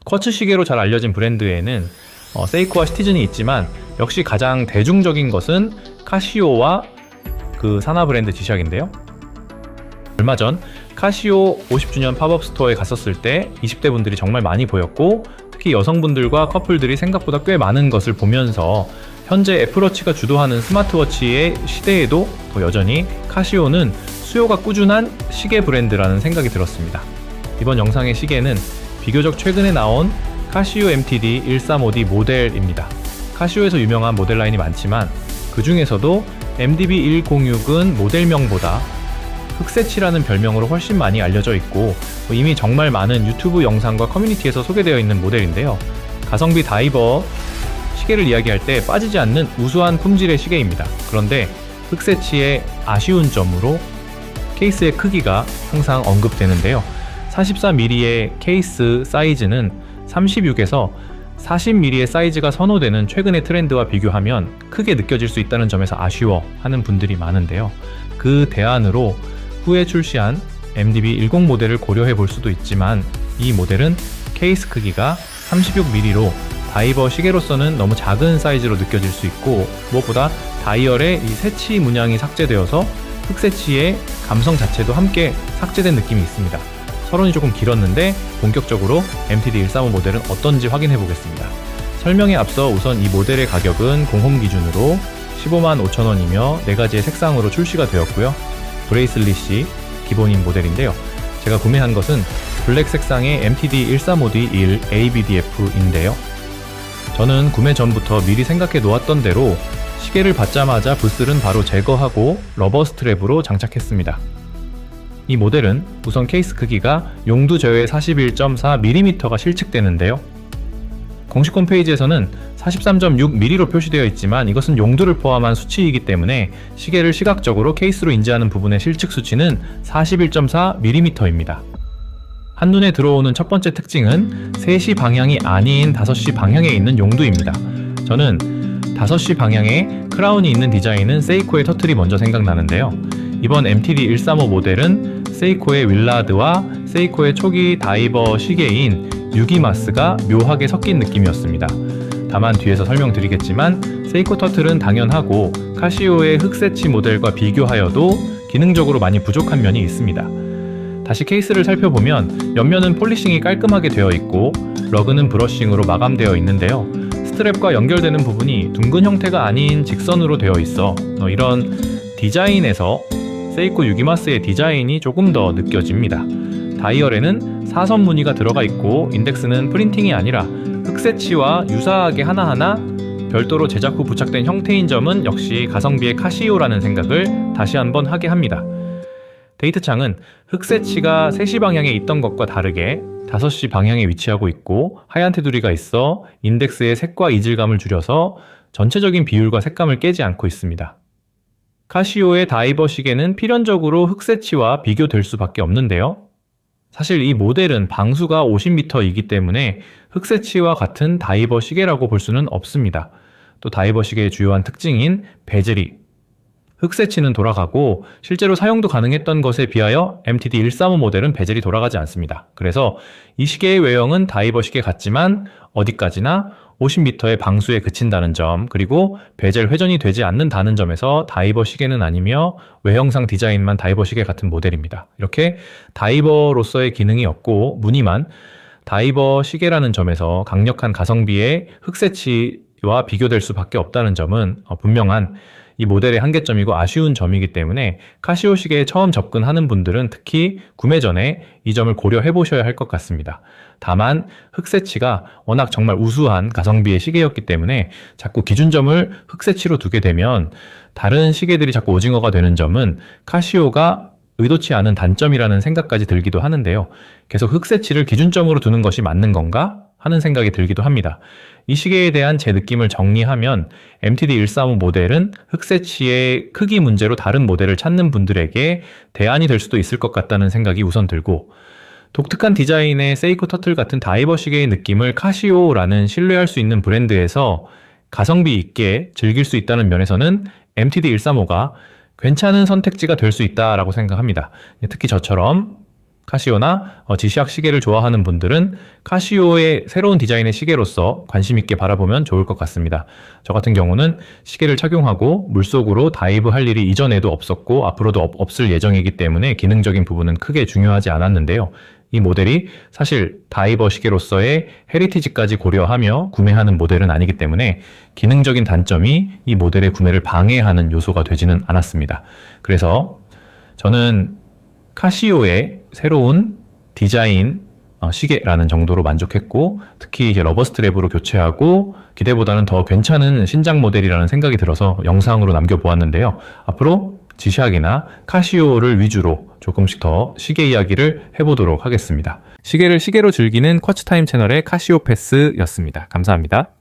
쿼츠 시계로 잘 알려진 브랜드에는 세이코와 시티즌이 있지만 역시 가장 대중적인 것은 카시오와 그 산하 브랜드 지샥인데요. 얼마 전 카시오 50주년 팝업 스토어에 갔었을 때 20대 분들이 정말 많이 보였고, 특히 여성분들과 커플들이 생각보다 꽤 많은 것을 보면서 현재 애플워치가 주도하는 스마트워치의 시대에도 여전히 카시오는 수요가 꾸준한 시계 브랜드라는 생각이 들었습니다. 이번 영상의 시계는 비교적 최근에 나온 카시오 MTD 135D 모델입니다. 카시오에서 유명한 모델 라인이 많지만 그 중에서도 MDB 106은 모델명보다 흑새치라는 별명으로 훨씬 많이 알려져 있고, 이미 정말 많은 유튜브 영상과 커뮤니티에서 소개되어 있는 모델인데요. 가성비 다이버 시계를 이야기할 때 빠지지 않는 우수한 품질의 시계입니다. 그런데 흑새치의 아쉬운 점으로 케이스의 크기가 항상 언급되는데요. 44mm의 케이스 사이즈는 36에서 40mm의 사이즈가 선호되는 최근의 트렌드와 비교하면 크게 느껴질 수 있다는 점에서 아쉬워하는 분들이 많은데요. 그 대안으로 후에 출시한 MDB 10 모델을 고려해 볼 수도 있지만, 이 모델은 케이스 크기가 36mm로 다이버 시계로서는 너무 작은 사이즈로 느껴질 수 있고, 무엇보다 다이얼에 이 새치 문양이 삭제되어서 흑새치의 감성 자체도 함께 삭제된 느낌이 있습니다. 서론이 조금 길었는데 본격적으로 MTD 135 모델은 어떤지 확인해 보겠습니다. 설명에 앞서 우선 이 모델의 가격은 공홈 기준으로 155,500원이며 4가지의 색상으로 출시가 되었고요. 브레이슬릿이 기본인 모델인데요. 제가 구매한 것은 블랙 색상의 MTD 135D 1 ABDF인데요. 저는 구매 전부터 미리 생각해 놓았던 대로 시계를 받자마자 붓슬은 바로 제거하고 러버 스트랩으로 장착했습니다. 이 모델은 우선 케이스 크기가 용두 제외 41.4mm가 실측되는데요. 공식 홈페이지에서는 43.6mm로 표시되어 있지만 이것은 용두를 포함한 수치이기 때문에 시계를 시각적으로 케이스로 인지하는 부분의 실측 수치는 41.4mm입니다. 한눈에 들어오는 첫 번째 특징은 3시 방향이 아닌 5시 방향에 있는 용두입니다. 저는 5시 방향에 크라운이 있는 디자인은 세이코의 터틀이 먼저 생각나는데요. 이번 MTD 135 모델은 세이코의 윌라드와 세이코의 초기 다이버 시계인 유기마스가 묘하게 섞인 느낌이었습니다. 다만 뒤에서 설명드리겠지만 세이코 터틀은 당연하고 카시오의 흑새치 모델과 비교하여도 기능적으로 많이 부족한 면이 있습니다. 다시 케이스를 살펴보면 옆면은 폴리싱이 깔끔하게 되어 있고 러그는 브러싱으로 마감되어 있는데요. 스트랩과 연결되는 부분이 둥근 형태가 아닌 직선으로 되어 있어 이런 디자인에서 세이코 유기마스의 디자인이 조금 더 느껴집니다. 다이얼에는 사선 무늬가 들어가 있고 인덱스는 프린팅이 아니라 흑새치와 유사하게 하나하나 별도로 제작 후 부착된 형태인 점은 역시 가성비의 카시오라는 생각을 다시 한번 하게 합니다. 데이트창은 흑새치가 3시 방향에 있던 것과 다르게 5시 방향에 위치하고 있고 하얀 테두리가 있어 인덱스의 색과 이질감을 줄여서 전체적인 비율과 색감을 깨지 않고 있습니다. 카시오의 다이버 시계는 필연적으로 흑새치와 비교될 수밖에 없는데요. 사실 이 모델은 방수가 50m이기 때문에 흑새치와 같은 다이버 시계라고 볼 수는 없습니다. 또 다이버 시계의 주요한 특징인 베젤이 흑새치는 돌아가고 실제로 사용도 가능했던 것에 비하여 MTD 135 모델은 베젤이 돌아가지 않습니다. 그래서 이 시계의 외형은 다이버 시계 같지만 어디까지나 50m의 방수에 그친다는 점, 그리고 베젤 회전이 되지 않는다는 점에서 다이버 시계는 아니며 외형상 디자인만 다이버 시계 같은 모델입니다. 이렇게 다이버로서의 기능이 없고 무늬만 다이버 시계라는 점에서 강력한 가성비의 흑새치와 비교될 수밖에 없다는 점은 분명한 이 모델의 한계점이고 아쉬운 점이기 때문에 카시오 시계에 처음 접근하는 분들은 특히 구매 전에 이 점을 고려해 보셔야 할 것 같습니다. 다만 흑새치가 워낙 정말 우수한 가성비의 시계였기 때문에 자꾸 기준점을 흑새치로 두게 되면 다른 시계들이 자꾸 오징어가 되는 점은 카시오가 의도치 않은 단점이라는 생각까지 들기도 하는데요. 계속 흑새치를 기준점으로 두는 것이 맞는 건가 하는 생각이 들기도 합니다. 이 시계에 대한 제 느낌을 정리하면 MTD 135 모델은 흑새치의 크기 문제로 다른 모델을 찾는 분들에게 대안이 될 수도 있을 것 같다는 생각이 우선 들고, 독특한 디자인의 세이코 터틀 같은 다이버 시계의 느낌을 카시오라는 신뢰할 수 있는 브랜드에서 가성비 있게 즐길 수 있다는 면에서는 MTD 135가 괜찮은 선택지가 될 수 있다라고 생각합니다. 특히 저처럼 카시오나 지시학 시계를 좋아하는 분들은 카시오의 새로운 디자인의 시계로서 관심 있게 바라보면 좋을 것 같습니다. 저 같은 경우는 시계를 착용하고 물속으로 다이브 할 일이 이전에도 없었고 앞으로도 없을 예정이기 때문에 기능적인 부분은 크게 중요하지 않았는데요. 이 모델이 사실 다이버 시계로서의 헤리티지까지 고려하며 구매하는 모델은 아니기 때문에 기능적인 단점이 이 모델의 구매를 방해하는 요소가 되지는 않았습니다. 그래서 저는 카시오의 새로운 디자인 시계라는 정도로 만족했고, 특히 이제 러버 스트랩으로 교체하고 기대보다는 더 괜찮은 신작 모델이라는 생각이 들어서 영상으로 남겨보았는데요. 앞으로 지샥이나 카시오를 위주로 조금씩 더 시계 이야기를 해보도록 하겠습니다. 시계를 시계로 즐기는 쿼츠타임 채널의 카시오 패스였습니다. 감사합니다.